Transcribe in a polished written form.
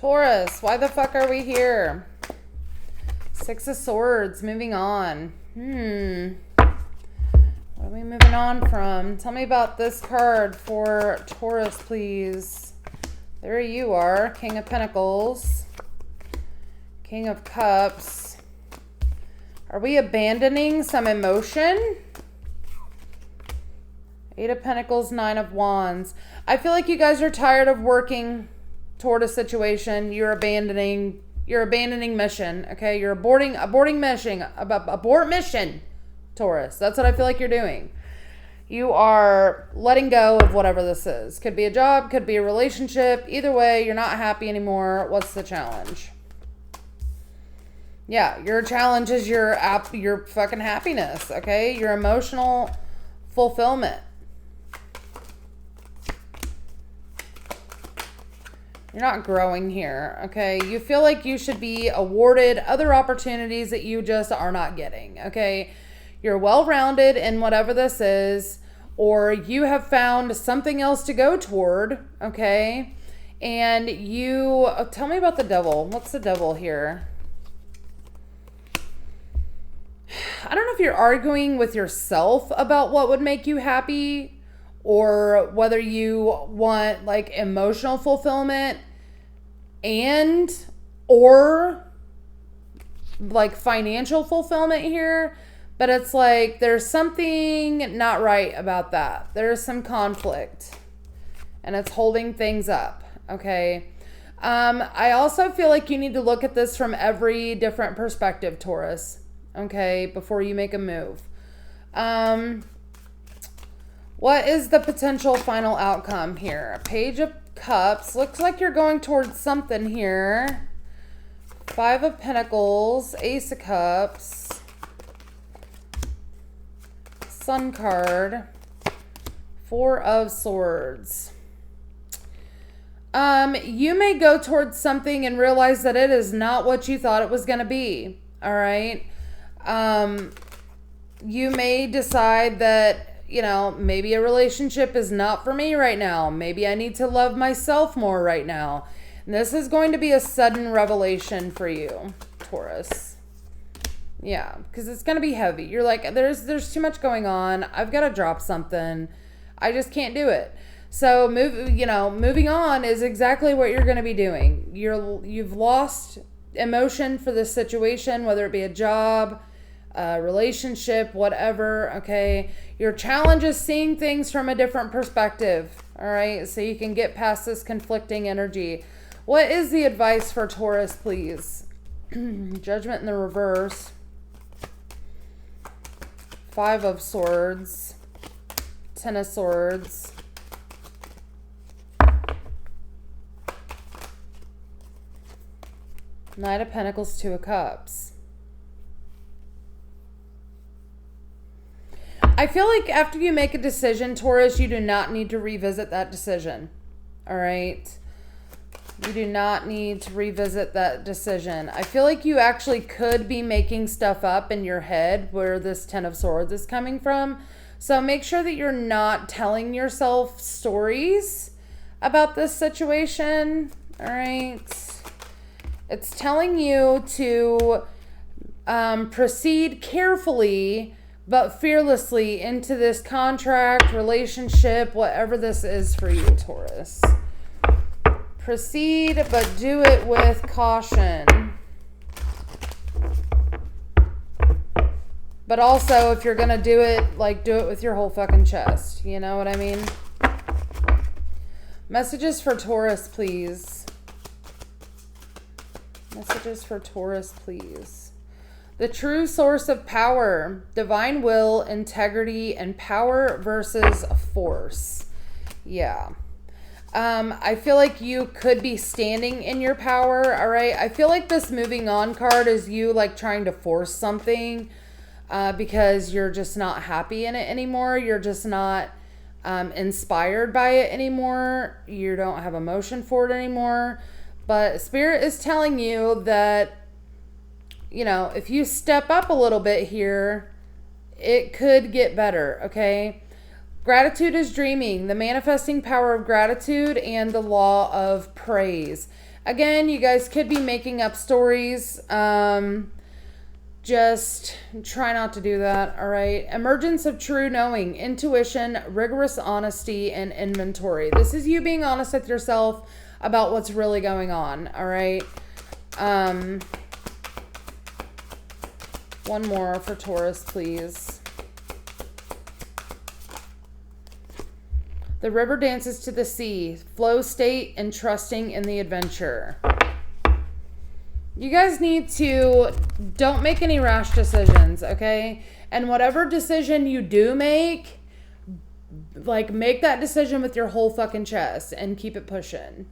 Taurus, why the fuck are we here? Six of Swords, moving on. What are we moving on from? Tell me about this card for Taurus, please. There you are, King of Pentacles, King of Cups. Are we abandoning some emotion? Eight of Pentacles, Nine of Wands. I feel like you guys are tired of working toward a situation. You're abandoning mission. Okay, you're aborting mission. Abort mission, Taurus. That's what I feel like you're doing. You are letting go of whatever this is. Could be a job, could be a relationship. Either way, you're not happy anymore. What's the challenge? Yeah, your challenge is your fucking happiness. Okay, your emotional fulfillment. You're not growing here, okay? You feel like you should be awarded other opportunities that you just are not getting, okay? You're well-rounded in whatever this is, or you have found something else to go toward, okay? And you, tell me about the devil. What's the devil here? I don't know if you're arguing with yourself about what would make you happy, or whether you want like emotional fulfillment or like financial fulfillment here. But it's like there's something not right about that. There's some conflict and it's holding things up. Okay. I also feel like you need to look at this from every different perspective, Taurus. Okay. Before you make a move. What is the potential final outcome here? Page of Cups. Looks like you're going towards something here. Five of Pentacles. Ace of Cups. Sun card. Four of Swords. You may go towards something and realize that it is not what you thought it was going to be. All right. You may decide that, you know, maybe a relationship is not for me right now. Maybe I need to love myself more right now. And this is going to be a sudden revelation for you, Taurus. Yeah, because it's going to be heavy. You're like, there's too much going on. I've got to drop something. I just can't do it. So moving on is exactly what you're going to be doing. You've lost emotion for this situation, whether it be a job, relationship, whatever. Okay, your challenge is seeing things from a different perspective. All right, so you can get past this conflicting energy. What is the advice for Taurus, please? Judgment in the reverse. Five of Swords. Ten of Swords. Knight of Pentacles, Two of Cups. I feel like after you make a decision, Taurus, you do not need to revisit that decision. All right? You do not need to revisit that decision. I feel like you actually could be making stuff up in your head where this Ten of Swords is coming from. So make sure that you're not telling yourself stories about this situation. All right? It's telling you to proceed carefully but fearlessly into this contract, relationship, whatever this is for you, Taurus. Proceed, but do it with caution. But also, if you're going to do it, like, do it with your whole fucking chest. You know what I mean? Messages for Taurus, please. Messages for Taurus, please. The true source of power, divine will, integrity, and power versus force. Yeah. I feel like you could be standing in your power, all right? I feel like this moving on card is you like trying to force something because you're just not happy in it anymore. You're just not inspired by it anymore. You don't have emotion for it anymore. But Spirit is telling you that, you know, if you step up a little bit here, it could get better, okay? Gratitude is dreaming, the manifesting power of gratitude and the law of praise. Again, you guys could be making up stories. Just try not to do that, all right? Emergence of true knowing, intuition, rigorous honesty, and inventory. This is you being honest with yourself about what's really going on, all right? One more for Taurus, please. The river dances to the sea, flow state, and trusting in the adventure. You guys need to don't make any rash decisions, okay? And whatever decision you do make, like, make that decision with your whole fucking chest and keep it pushing.